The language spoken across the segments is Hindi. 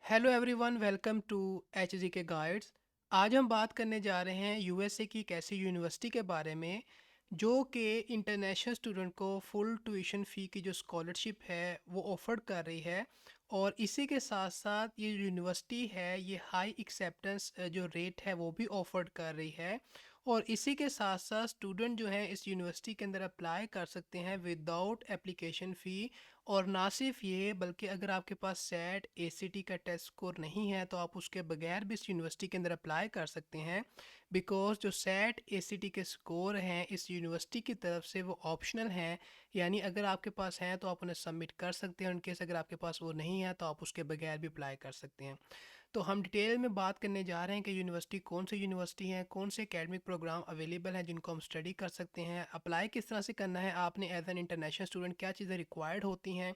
Hello everyone, welcome to H G K guides. आज हम बात करने जा रहे हैं यूएसए की एक ऐसी यूनिवर्सिटी के बारे में जो कि इंटरनेशनल स्टूडेंट को फुल ट्यूशन फ़ी की जो स्कॉलरशिप है वो ऑफर कर रही है। और इसी के साथ साथ ये यूनिवर्सिटी है, ये हाई एक्सेप्टेंस जो रेट है वो भी ऑफर कर रही है। और इसी के साथ साथ स्टूडेंट जो हैं इस यूनिवर्सिटी के अंदर अप्लाई कर सकते हैं विदाउट एप्लीकेशन फ़ी। और ना सिर्फ ये, बल्कि अगर आपके पास सेट एसीटी का टेस्ट स्कोर नहीं है तो आप उसके बगैर भी इस यूनिवर्सिटी के अंदर अप्लाई कर सकते हैं। बिकॉज जो सेट एसीटी के स्कोर हैं इस यूनिवर्सिटी की तरफ से वो ऑप्शनल हैं। यानी अगर आपके पास हैं तो आप उन्हें सबमिट कर सकते हैं, उनकेस अगर आपके पास वो नहीं है तो आप उसके बगैर भी अप्लाई कर सकते हैं। तो हम डिटेल में बात करने जा रहे हैं कि यूनिवर्सिटी कौन सी यूनिवर्सिटी है, कौन से एकेडमिक प्रोग्राम अवेलेबल हैं जिनको हम स्टडी कर सकते हैं, अप्लाई किस तरह से करना है आपने एज एन इंटरनेशनल स्टूडेंट, क्या चीज़ें रिक्वायर्ड होती हैं।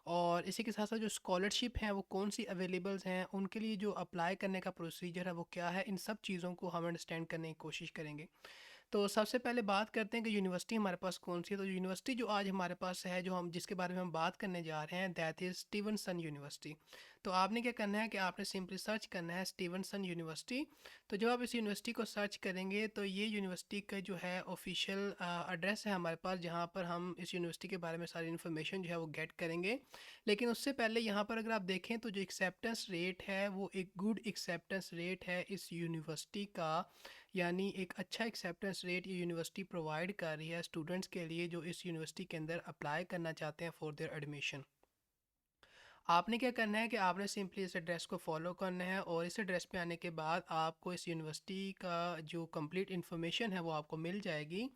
और इसी के साथ साथ जो स्कॉलरशिप हैं वो कौन सी अवेलेबल्स हैं, उनके लिए जो अप्लाई करने का प्रोसीजर है वो क्या है, इन सब चीज़ों को हम अंडरस्टैंड करने की कोशिश करेंगे। तो सबसे पहले बात करते हैं कि यूनिवर्सिटी हमारे पास कौन सी है। तो यूनिवर्सिटी जो आज हमारे पास है, जो हम जिसके बारे में हम बात करने जा रहे हैं, दैट इज़ स्टीवनसन यूनिवर्सिटी। तो आपने क्या करना है कि आपने सिंपली सर्च करना है स्टीवनसन यूनिवर्सिटी। तो जब आप इस यूनिवर्सिटी को सर्च करेंगे तो ये यूनिवर्सिटी का जो है ऑफिशियल एड्रेस है हमारे पास, जहाँ पर हम इस यूनिवर्सिटी के बारे में सारी इन्फॉर्मेशन जो है वो गेट करेंगे। लेकिन उससे पहले यहाँ पर अगर आप देखें तो जो एक्सेप्टेंस रेट है वो एक गुड एक्सेप्टेंस रेट है इस यूनिवर्सिटी का। यानी एक अच्छा एक्सेप्टेंस रेट ये यूनिवर्सिटी प्रोवाइड कर रही है स्टूडेंट्स के लिए जो इस यूनिवर्सिटी के अंदर अप्लाई करना चाहते हैं फॉर देयर एडमिशन। आपने क्या करना है कि आपने सिंपली इस एड्रेस को फॉलो करना है, और इस एड्रेस पे आने के बाद आपको इस यूनिवर्सिटी का जो कंप्लीट इन्फॉर्मेशन है वो आपको मिल जाएगी।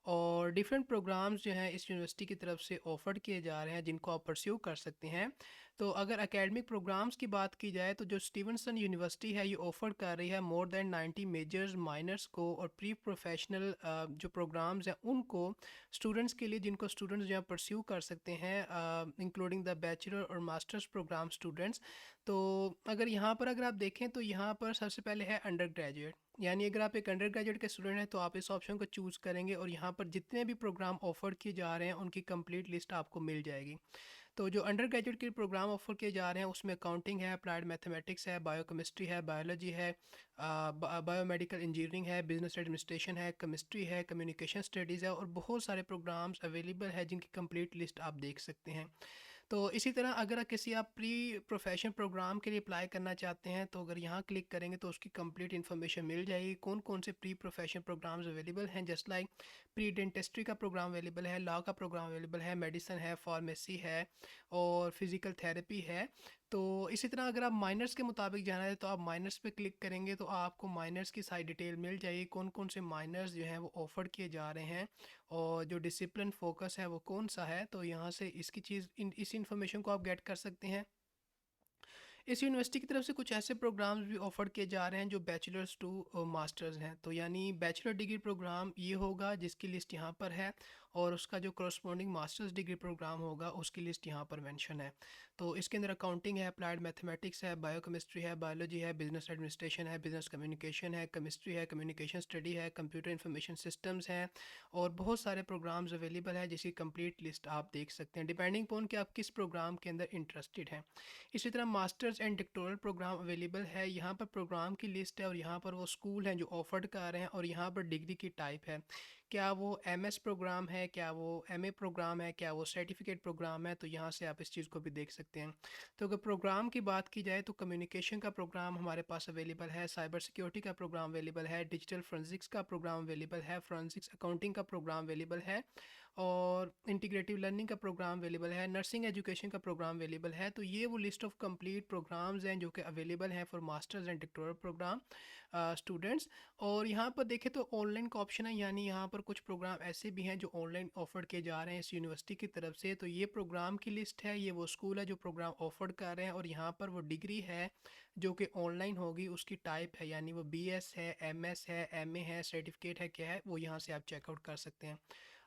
और डिफरेंट प्रोग्राम्स जो हैं इस यूनिवर्सिटी की तरफ से ऑफ़र किए जा रहे हैं जिनको आप परस्यू कर सकते हैं। तो अगर एकेडमिक प्रोग्राम्स की बात की जाए तो जो स्टीवनसन यूनिवर्सिटी है ये ऑफ़र कर रही है मोर देन 90 मेजर्स माइनर्स को और प्री प्रोफेशनल जो प्रोग्राम्स हैं उनको स्टूडेंट्स के लिए, जिनको स्टूडेंट्स जो है परस्यू कर सकते हैं, इंक्लूडिंग द बैचलर और मास्टर्स प्रोग्राम स्टूडेंट्स। तो अगर यहाँ पर अगर आप देखें तो यहाँ पर सबसे पहले है अंडर ग्रेजुएट। यानी अगर आप एक अंडर ग्रेजुएट के स्टूडेंट हैं तो आप इस ऑप्शन को चूज़ करेंगे और यहाँ पर जितने भी प्रोग्राम ऑफर किए जा रहे हैं उनकी कंप्लीट लिस्ट आपको मिल जाएगी। तो जो अंडर ग्रेजुएट के प्रोग्राम ऑफर किए जा रहे हैं उसमें अकाउंटिंग है, अप्लाइड मैथमेटिक्स है, बायोकेमिस्ट्री है, बायोलॉजी है, बायोमेडिकल इंजीनियरिंग है, बिजनेस एडमिनिस्ट्रेशन है, केमिस्ट्री है, कम्युनिकेशन स्टडीज़ है, और बहुत सारे प्रोग्राम्स अवेलेबल है जिनकी कंप्लीट लिस्ट आप देख सकते हैं। तो इसी तरह अगर किसी आप प्री प्रोफेशन प्रोग्राम के लिए अप्लाई करना चाहते हैं तो अगर यहाँ क्लिक करेंगे तो उसकी कंप्लीट इन्फॉर्मेशन मिल जाएगी, कौन कौन से प्री प्रोफेशन प्रोग्राम्स अवेलेबल हैं। जस्ट लाइक प्री डेंटिस्ट्री का प्रोग्राम अवेलेबल है, लॉ का प्रोग्राम अवेलेबल है, मेडिसिन है, फार्मेसी है, और फिज़िकल थेरेपी है। तो इसी तरह अगर आप माइनर्स के मुताबिक जाना है तो आप माइनर्स पे क्लिक करेंगे तो आपको माइनर्स की सारी डिटेल मिल जाएगी, कौन कौन से माइनर्स जो हैं वो ऑफ़र किए जा रहे हैं और जो डिसिप्लिन फोकस है वो कौन सा है। तो यहाँ से इसकी इस इंफॉर्मेशन को आप गेट कर सकते हैं। इस यूनिवर्सिटी की तरफ से कुछ ऐसे प्रोग्राम्स भी ऑफर किए जा रहे हैं जो बैचलर्स टू मास्टर्स हैं। तो यानी बैचलर डिग्री प्रोग्राम ये होगा जिसकी लिस्ट यहाँ पर है, और उसका जो करस्पॉन्डिंग मास्टर्स डिग्री प्रोग्राम होगा उसकी लिस्ट यहाँ पर मेंशन है। तो इसके अंदर अकाउंटिंग है, अप्लाइड मैथमेटिक्स है, बायोकेमिस्ट्री है, बायोलॉजी है, बिजनेस एडमिनिस्ट्रेशन है, बिजनेस कम्युनिकेशन है, केमिस्ट्री है, कम्युनिकेशन स्टडी है, कंप्यूटर इंफॉर्मेशन सिस्टम्स हैं, और बहुत सारे प्रोग्राम्स अवेलेबल है जिसकी कंप्लीट लिस्ट आप देख सकते हैं डिपेंडिंग ऑन कि आप किस प्रोग्राम के अंदर इंटरेस्टेड हैं। इसी तरह masters and doctoral program available है, यहाँ पर प्रोग्राम की लिस्ट है और यहाँ पर वो स्कूल हैं जो ऑफर्ड कर रहे हैं, और यहाँ पर डिग्री की टाइप है, क्या वो एमएस प्रोग्राम है, क्या वो एमए प्रोग्राम है, क्या वो सर्टिफिकेट प्रोग्राम है। तो यहाँ से आप इस चीज़ को भी देख सकते हैं। तो अगर प्रोग्राम की बात की जाए तो कम्युनिकेशन का प्रोग्राम हमारे पास अवेलेबल है, साइबर सिक्योरिटी का प्रोग्राम अवेलेबल है, डिजिटल फोरेंसिक्स का प्रोग्राम अवेलेबल है, फोरेंसिक्स अकाउंटिंग का प्रोग्राम अवेलेबल है, और इंटीग्रेटिव लर्निंग का प्रोग्राम अवेलेबल है, नर्सिंग एजुकेशन का प्रोग्राम अवेलेबल है। तो ये वो लिस्ट ऑफ कंप्लीट प्रोग्राम्स हैं जो कि अवेलेबल हैं for masters and doctoral program students. और यहाँ पर देखें तो ऑनलाइन का ऑप्शन है, यानी यहाँ पर कुछ प्रोग्राम ऐसे भी हैं जो ऑनलाइन ऑफर किए जा रहे हैं इस यूनिवर्सिटी की तरफ से। तो ये प्रोग्राम की लिस्ट है, ये वो स्कूल है जो प्रोग्राम ऑफर कर रहे हैं, और यहाँ पर वो डिग्री है जो कि ऑनलाइन होगी, उसकी टाइप है, यानी वो बीएस है, एमएस है, एमए है, सर्टिफिकेट है, क्या है वो यहाँ से आप चेकआउट कर सकते हैं।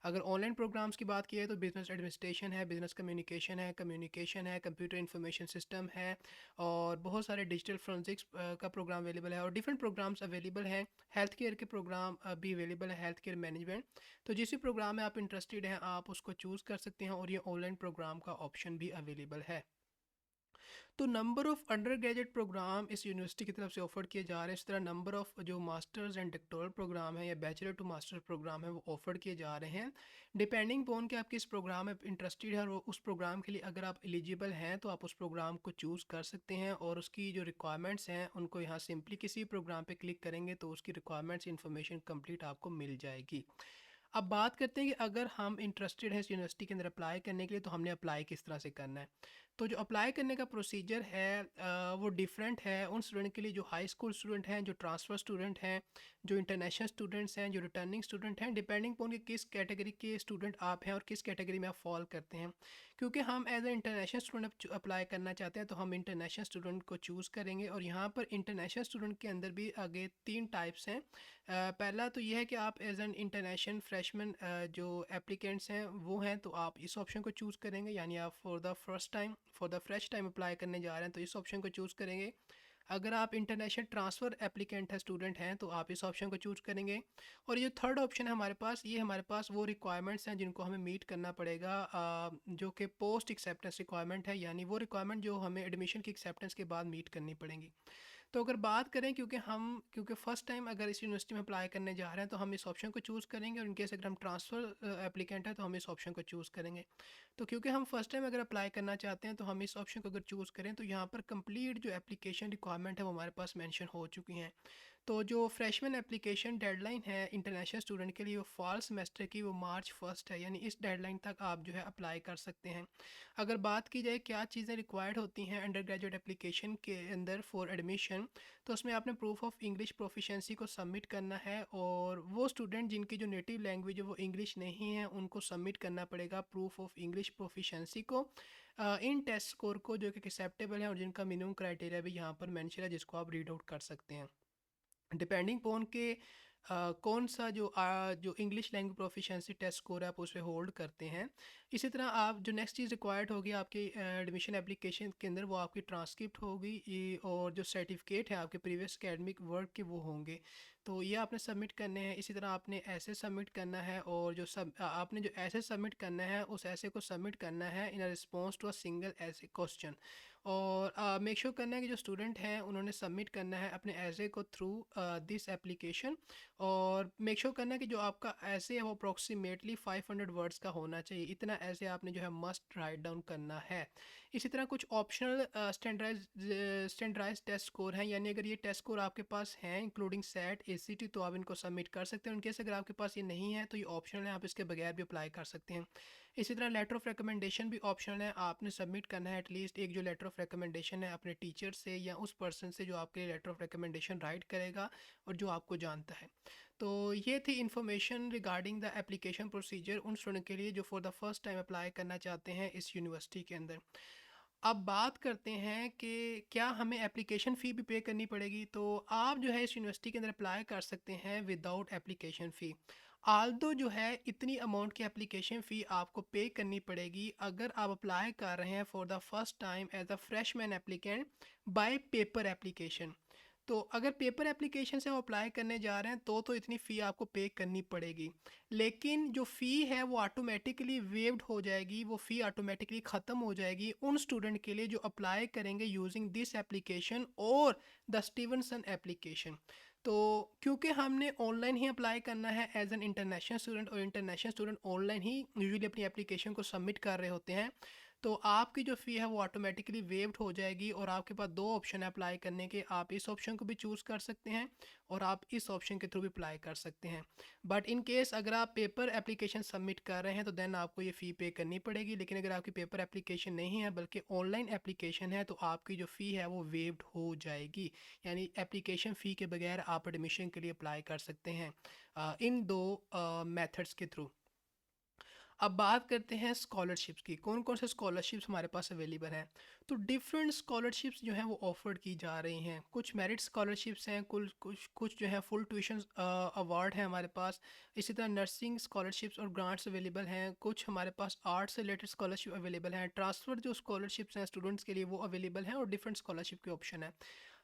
अगर ऑनलाइन प्रोग्राम्स की बात की है तो बिजनेस एडमिनिस्ट्रेशन है, बिजनेस कम्युनिकेशन है, कंप्यूटर इंफॉर्मेशन सिस्टम है, और बहुत सारे डिजिटल फोरेंसिक्स का प्रोग्राम अवेलेबल है, और डिफरेंट प्रोग्राम्स अवेलेबल हैं। हेल्थ केयर के प्रोग्राम भी अवेलेबल है, हेल्थ केयर मैनेजमेंट। तो जिस भी प्रोग्राम में आप इंटरेस्टेड हैं आप उसको चूज़ कर सकते हैं, और ये ऑनलाइन प्रोग्राम का ऑप्शन भी अवेलेबल है। तो number of undergraduate program इस यूनिवर्सिटी की तरफ से ऑफ़र किए जा रहे हैं। इस तरह नंबर ऑफ़ जो मास्टर्स एंड डॉक्टोरल प्रोग्राम है या बैचलर टू मास्टर प्रोग्राम है वो ऑफ़र किए जा रहे हैं। डिपेंडिंग अपॉन कि आप किस प्रोग्राम में इंटरेस्टेड हैं और उस प्रोग्राम के लिए अगर आप एलिजिबल हैं तो आप उस प्रोग्राम को चूज़ कर सकते हैं, और उसकी जो रिक्वायरमेंट्स हैं उनको यहाँ सिंपली किसी प्रोग्राम पे क्लिक करेंगे तो उसकी रिक्वायरमेंट्स इन्फॉर्मेशन कंप्लीट आपको मिल जाएगी। अब बात करते हैं कि अगर हम इंटरेस्टेड हैं इस यूनिवर्सिटी के अंदर अप्लाई करने के लिए तो हमने अप्लाई किस तरह से करना है। तो जो अप्लाई करने का प्रोसीजर है वो डिफरेंट है उन स्टूडेंट के लिए जो हाई स्कूल स्टूडेंट हैं, जो ट्रांसफ़र स्टूडेंट हैं, जो इंटरनेशनल स्टूडेंट्स हैं, जो रिटर्निंग स्टूडेंट हैं, डिपेंडिंग अपॉन कि किस कैटेगरी के स्टूडेंट आप हैं और किस कैटेगरी में आप फॉल करते हैं। क्योंकि हम as a international student apply करना चाहते हैं तो हम इंटरनेशनल स्टूडेंट को चूज़ करेंगे, और यहाँ पर इंटरनेशनल स्टूडेंट के अंदर भी आगे 3 टाइप्स हैं। पहला तो ये है कि आप एज एन इंटरनेशनल फ्रेशमैन जो एप्लीकेंट्स हैं वो हैं तो आप इस ऑप्शन को चूज़ करेंगे, यानी आप for the fresh time apply करने जा रहे हैं तो इस ऑप्शन को चूज़ करेंगे। अगर आप इंटरनेशनल ट्रांसफ़र एप्लीकेंट है, स्टूडेंट हैं, तो आप इस ऑप्शन को चूज़ करेंगे। और ये थर्ड ऑप्शन है हमारे पास, ये हमारे पास वो रिक्वायरमेंट्स हैं जिनको हमें मीट करना पड़ेगा, जो कि पोस्ट एक्सेप्टेंस रिक्वायरमेंट है, यानी वो रिक्वायरमेंट जो हमें एडमिशन की एक्सेप्टेंस के बाद मीट करनी पड़ेंगी। तो अगर बात करें, क्योंकि फ़र्स्ट टाइम अगर इस यूनिवर्सिटी में अप्लाई करने जा रहे हैं तो हम इस ऑप्शन को चूज़ करेंगे, और इनकेस अगर हम ट्रांसफ़र एप्लीकेंट है तो हम इस ऑप्शन को चूज़ करेंगे। तो क्योंकि हम फर्स्ट टाइम अगर अप्लाई करना चाहते हैं तो हम इस ऑप्शन को अगर चूज़ करें तो यहाँ पर कंप्लीट जो एप्लीकेशन रिक्वायरमेंट है वो हमारे पास मेंशन हो चुकी हैं। तो जो फ्रेशमैन एप्लीकेशन डेडलाइन है इंटरनेशनल स्टूडेंट के लिए वो फॉल सेमेस्टर की वो मार्च 1 है, यानी इस डेडलाइन तक आप जो है अप्लाई कर सकते हैं। अगर बात की जाए क्या चीज़ें रिक्वायर्ड होती हैं अंडर ग्रेजुएट एप्लीकेशन के अंदर फॉर एडमिशन, तो उसमें आपने प्रूफ ऑफ इंग्लिश प्रोफिशेंसी को सबमिट करना है, और वो स्टूडेंट जिनकी जो नेटिव लैंग्वेज है वो इंग्लिश नहीं है उनको सबमिट करना पड़ेगा प्रूफ ऑफ इंग्लिश प्रोफिशेंसी को, इन टेस्ट स्कोर को जो कि एक्सेप्टेबल है और जिनका मिनिमम क्राइटेरिया भी यहाँ पर मेंशन है जिसको आप रीड आउट कर सकते हैं। डिपेंडिंग पोन के कौन सा जो English language proficiency test score है आप उस पे होल्ड करते हैं। इसी तरह आप जो नेक्स्ट चीज़ रिक्वायर्ड होगी आपकी एडमिशन एप्लीकेशन के अंदर वो आपकी ट्रांसक्रिप्ट होगी, और जो सर्टिफिकेट है आपके प्रीवियस एकेडमिक वर्क के वो होंगे, तो ये आपने सबमिट करने हैं। इसी तरह आपने ऐसे सबमिट करना है, और आपने जो ऐसे सबमिट करना है उस ऐसे को सबमिट करना है in response to a single essay question. और मेक श्योर करना है कि जो स्टूडेंट हैं उन्होंने सबमिट करना है अपने ऐसे को थ्रू दिस एप्लीकेशन, और मेक श्योर करना है कि जो आपका ऐसे है वो अप्रोक्सीमेटली 500 वर्ड्स का होना चाहिए। इतना ऐसे आपने जो है मस्ट राइट डाउन करना है। इसी तरह कुछ ऑप्शनल स्टैंडर्डाइज टेस्ट स्कोर हैं, यानी अगर ये टेस्ट स्कोर आपके पास हैं इंक्लूडिंग सेट एसीटी तो आप इनको सबमिट कर सकते हैं। उनकेस अगर आपके पास ये नहीं है तो ये ऑप्शनल है, आप इसके बगैर भी अप्लाई कर सकते हैं। इसी तरह लेटर ऑफ रिकमेंडेशन भी ऑप्शनल है, आपने सबमिट करना है एटलीस्ट एक जो लेटर ऑफ रिकमेंडेशन है अपने टीचर से या उस पर्सन से जो आपके लिए लेटर ऑफ रिकमेंडेशन राइट करेगा और जो आपको जानता है। तो ये थी information regarding the application procedure उन स्टूडेंट के लिए जो for the first time apply करना चाहते हैं इस यूनिवर्सिटी के अंदर। अब बात करते हैं कि क्या हमें एप्लीकेशन फ़ी भी पे करनी पड़ेगी, तो आप जो है इस यूनिवर्सिटी के अंदर अप्लाई कर सकते हैं विदाउट एप्लीकेशन फ़ी। आल्दो जो है इतनी अमाउंट की एप्लीकेशन फ़ी आपको पे करनी पड़ेगी अगर आप अप्लाई कर रहे हैं for the first time as a freshman applicant by paper application. तो अगर पेपर एप्लीकेशन से वो अप्लाई करने जा रहे हैं तो इतनी फ़ी आपको पे करनी पड़ेगी, लेकिन जो फ़ी है वो ऑटोमेटिकली वेव्ड हो जाएगी, वो फ़ी ऑटोमेटिकली ख़त्म हो जाएगी उन स्टूडेंट के लिए जो अप्लाई करेंगे यूजिंग दिस एप्लीकेशन और द स्टीवनसन एप्लीकेशन। तो क्योंकि हमने ऑनलाइन ही अप्लाई करना है एज एन इंटरनेशनल स्टूडेंट, और इंटरनेशनल स्टूडेंट ऑनलाइन ही यूजुअली अपनी एप्लीकेशन को सबमिट कर रहे होते हैं, तो आपकी जो फ़ी है वो ऑटोमेटिकली वेव्ड हो जाएगी, और आपके पास दो ऑप्शन है अप्लाई करने के, आप इस ऑप्शन को भी चूज़ कर सकते हैं और आप इस ऑप्शन के थ्रू भी अप्लाई कर सकते हैं। बट इन केस अगर आप पेपर एप्लीकेशन सबमिट कर रहे हैं तो देन आपको ये फ़ी पे करनी पड़ेगी, लेकिन अगर आपकी पेपर एप्लीकेशन नहीं है बल्कि ऑनलाइन एप्लीकेशन है तो आपकी जो फ़ी है वो वेव्ड हो जाएगी, यानी एप्लीकेशन फ़ी के बगैर आप एडमिशन के लिए अप्लाई कर सकते हैं इन दो मेथड्स के थ्रू। अब बात करते हैं स्कॉलरशिप्स की, कौन कौन से स्कॉलरशिप्स हमारे पास अवेलेबल हैं। तो डिफरेंट स्कॉलरशिप्स जो हैं वो ऑफर्ड की जा रही हैं। कुछ मेरिट स्कॉलरशिप्स हैं, कुछ कुछ कुछ जो है फुल ट्यूशन अवार्ड है हमारे पास। इसी तरह नर्सिंग स्कॉलरशिप्स और ग्रांट्स अवेलेबल हैं। कुछ हमारे पास आर्ट्स से रिलेटेड स्कॉलरशिप अवेलेबल हैं। ट्रांसफ़र जो स्कॉलरशिप्स हैं स्टूडेंट्स के लिए वो अवेलेबल हैं, और डिफरेंट स्कॉलरशिप के ऑप्शन है।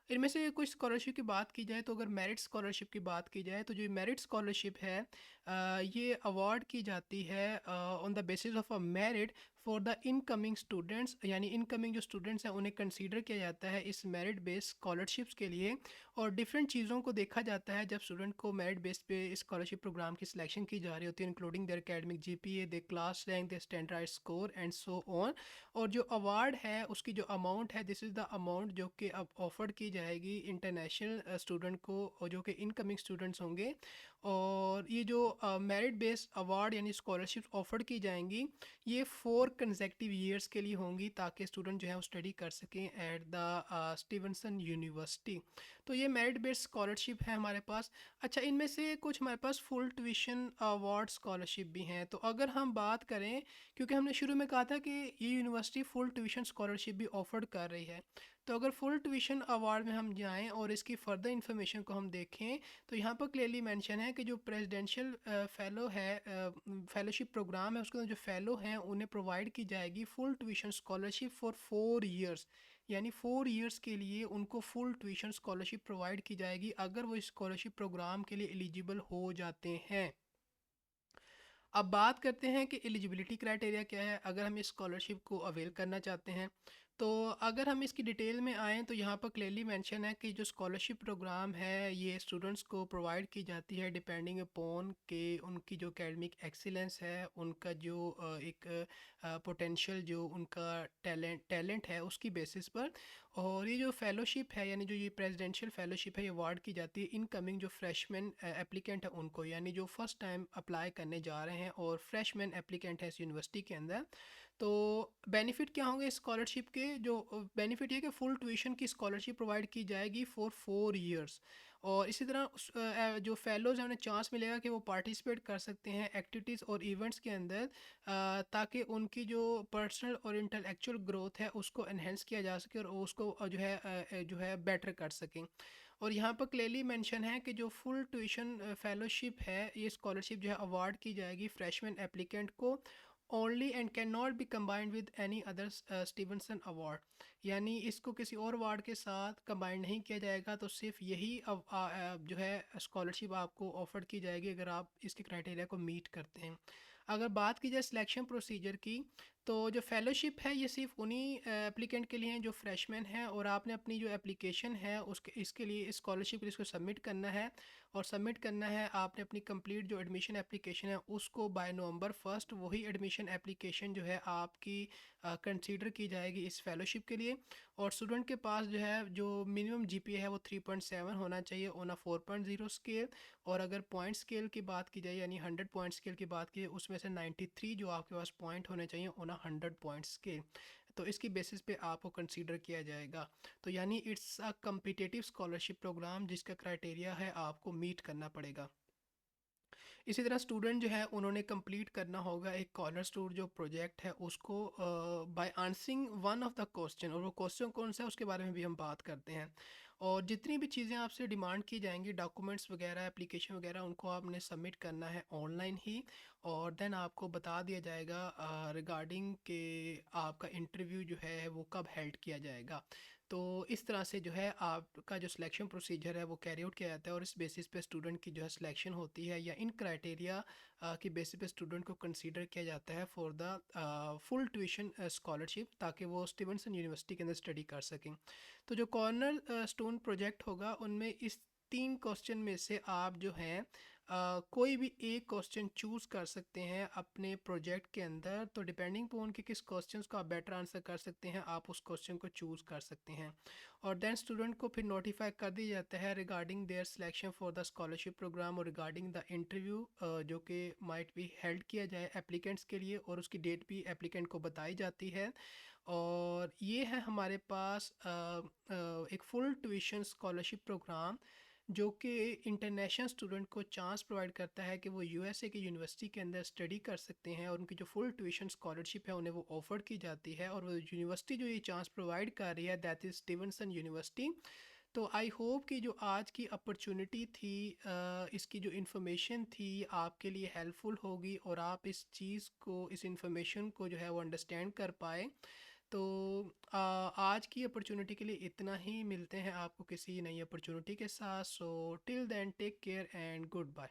इनमें से कुछ स्कॉलरशिप की बात की जाए तो अगर मेरिट स्कॉलरशिप की बात की जाए तो जो मेरिट स्कॉलरशिप है ये अवार्ड की जाती है on the basis of a merit for the incoming students, यानी इनकमिंग जो स्टूडेंट्स हैं उन्हें कंसीडर किया जाता है इस मेरिट बेस्ड स्कॉलरशिप्स के लिए। और डिफरेंट चीज़ों को देखा जाता है जब स्टूडेंट को मेरिट बेस पे स्कॉलरशिप प्रोग्राम की सिलेक्शन की जा रही होती है, including their academic GPA, their class rank, their standard score and so on. और जो अवार्ड है उसकी जो अमाउंट है, दिस इज़ द अमाउंट जो कि अब ऑफर्ड की जाएगी इंटरनेशनल स्टूडेंट को, और जो कि इनकमिंग स्टूडेंट्स होंगे। और ये जो मेरिट बेस्ड अवार्ड यानी स्कॉलरशिप ऑफर्ड की जाएंगी, ये 4 कंसेक्टिव ईयर्स के लिए होंगी ताकि स्टूडेंट जो है वो स्टडी कर सकें एट द स्टीवनसन यूनिवर्सिटी। तो ये मेरिट बेस्ड स्कॉलरशिप है हमारे पास। अच्छा, इनमें से कुछ हमारे पास फुल ट्यूशन अवार्ड स्कॉलरशिप भी हैं। तो अगर हम बात करें, क्योंकि हमने शुरू में कहा था कि ये यूनिवर्सिटी फुल ट्यूशन स्कॉलरशिप भी ऑफर्ड कर रही है, तो अगर फुल ट्यूशन अवार्ड में हम जाएं और इसकी फर्दर इन्फॉर्मेशन को हम देखें, तो यहाँ पर क्लियरली मेंशन है कि जो प्रेसिडेंशियल फेलो है, फेलोशिप प्रोग्राम है, उसके अंदर जो फेलो हैं उन्हें प्रोवाइड की जाएगी full tuition scholarship for 4 years. यानी 4 ईयर्स के लिए उनको फुल ट्यूशन स्कॉलरशिप प्रोवाइड की जाएगी अगर वो इस स्कॉलरशिप प्रोग्राम के लिए एलिजिबल हो जाते हैं। अब बात करते हैं कि एलिजिबिलिटी क्राइटेरिया क्या है अगर हम इस स्कॉलरशिप को अवेल करना चाहते हैं। तो अगर हम इसकी डिटेल में आएँ तो यहाँ पर क्लियरली मेंशन है कि जो स्कॉलरशिप प्रोग्राम है ये स्टूडेंट्स को प्रोवाइड की जाती है डिपेंडिंग अपॉन के उनकी जो एकेडमिक एक्सीलेंस है, उनका जो एक पोटेंशियल, जो उनका टैलेंट है उसकी बेसिस पर। और ये जो फेलोशिप है, यानी जो ये प्रेसिडेंशियल फेलोशिप है, ये अवार्ड की जाती है इनकमिंग जो फ्रेशमैन एप्लीकेंट है उनको, यानी जो फर्स्ट टाइम अप्लाई करने जा रहे हैं और फ्रेशमैन एप्लीकेंट है इस यूनिवर्सिटी के अंदर। तो बेनिफिट क्या होंगे स्कॉलरशिप के? जो बेनिफिट ये कि फुल ट्यूशन की स्कॉलरशिप प्रोवाइड की जाएगी फॉर 4 ईयर्स। और इसी तरह जो फेलोज़ हैं उन्हें चांस मिलेगा कि वो पार्टिसिपेट कर सकते हैं एक्टिविटीज़ और इवेंट्स के अंदर, ताकि उनकी जो पर्सनल और इंटेलेक्चुअल ग्रोथ है उसको एनहेंस किया जा सके और उसको जो है बेटर कर सकें। और यहाँ पर क्लियरली मेंशन है कि जो फुल ट्यूशन फेलोशिप है, ये स्कॉलरशिप जो है अवार्ड की जाएगी फ्रेशमैन एप्लीकेंट को only and can not be combined with any other Stevenson award. यानी इसको किसी और अवार्ड के साथ कंबाइन नहीं किया जाएगा, तो सिर्फ यही जो है स्कॉलरशिप आपको ऑफर की जाएगी अगर आप इसके क्राइटेरिया को मीट करते हैं। अगर बात की जाए सिलेक्शन प्रोसीजर की, तो जो फेलोशिप है ये सिर्फ उन्हीं एप्लीकेंट के लिए हैं जो फ्रेशमैन हैं, और आपने अपनी जो एप्लीकेशन है उसके इसके लिए स्कॉलरशिप के लिए इसको सबमिट करना है। और सबमिट करना है आपने अपनी कंप्लीट जो एडमिशन एप्लीकेशन है उसको बाय नवंबर 1 वही एडमिशन एप्लीकेशन जो है आपकी कंसीडर की जाएगी इस फेलोशिप के लिए। और स्टूडेंट के पास जो है जो मिनिमम जीपीए है वो 3.7 होना चाहिए ऑन अ 4.0 स्केल। और अगर पॉइंट स्केल की बात की जाए, यानी 100 पॉइंट स्केल की बात की जाए, उसमें से 93 जो आपके पास पॉइंट होने चाहिए ऑन अ 100 पॉइंट स्केल। तो इसकी बेसिस पे आपको कंसीडर किया जाएगा। तो यानी it's a competitive scholarship program जिसका क्राइटेरिया है आपको मीट करना पड़ेगा। इसी तरह स्टूडेंट जो है उन्होंने कंप्लीट करना होगा एक कॉर्नर स्टोर जो प्रोजेक्ट है उसको by answering one of the question. और वो क्वेश्चन कौन सा है उसके बारे में भी हम बात करते हैं। और जितनी भी चीज़ें आपसे डिमांड की जाएंगी, डॉक्यूमेंट्स वगैरह, एप्लीकेशन वगैरह, उनको आपने सबमिट करना है ऑनलाइन ही। और देन आपको बता दिया जाएगा रिगार्डिंग के आपका इंटरव्यू जो है वो कब हेल्ड किया जाएगा। तो इस तरह से जो है आपका जो सिलेक्शन प्रोसीजर है वो कैरी आउट किया जाता है, और इस बेसिस पे स्टूडेंट की जो है सिलेक्शन होती है, या इन क्राइटेरिया की बेसिस पे स्टूडेंट को कंसीडर किया जाता है for the full tuition scholarship, ताकि वो स्टीवनसन यूनिवर्सिटी के अंदर स्टडी कर सकें। तो जो कॉर्नर स्टोन प्रोजेक्ट होगा उनमें इस 3 क्वेश्चन में से आप जो हैं कोई भी एक क्वेश्चन चूज़ कर सकते हैं अपने प्रोजेक्ट के अंदर। तो डिपेंडिंग पोन कि किस क्वेश्चंस को आप बेटर आंसर कर सकते हैं, आप उस क्वेश्चन को चूज़ कर सकते हैं। और देन स्टूडेंट को फिर नोटिफाई कर दिया जाता है regarding their selection for the scholarship program, और रिगार्डिंग द इंटरव्यू जो कि माइट भी हेल्ड किया जाए एप्लीकेंट्स के लिए, और उसकी डेट भी एप्लीकेंट को बताई जाती है। और ये है हमारे पास एक फुल ट्यूशन स्कॉलरशिप प्रोग्राम जो कि इंटरनेशनल स्टूडेंट को चांस प्रोवाइड करता है कि वो यूएसए की यूनिवर्सिटी के अंदर स्टडी कर सकते हैं, और उनकी जो फुल ट्यूशन स्कॉलरशिप है उन्हें वो ऑफर की जाती है। और वो यूनिवर्सिटी जो ये चांस प्रोवाइड कर रही है दैट इज़ स्टीवनसन यूनिवर्सिटी। तो आई होप कि जो आज की अपॉर्चुनिटी थी, इसकी जो इन्फॉर्मेशन थी आपके लिए हेल्पफुल होगी, और आप इस चीज़ को, इस इन्फॉर्मेशन को जो है वो अंडरस्टैंड कर पाए। तो आज की अपॉर्चुनिटी के लिए इतना ही। मिलते हैं आपको किसी नई अपॉर्चुनिटी के साथ। So till then take care and good bye.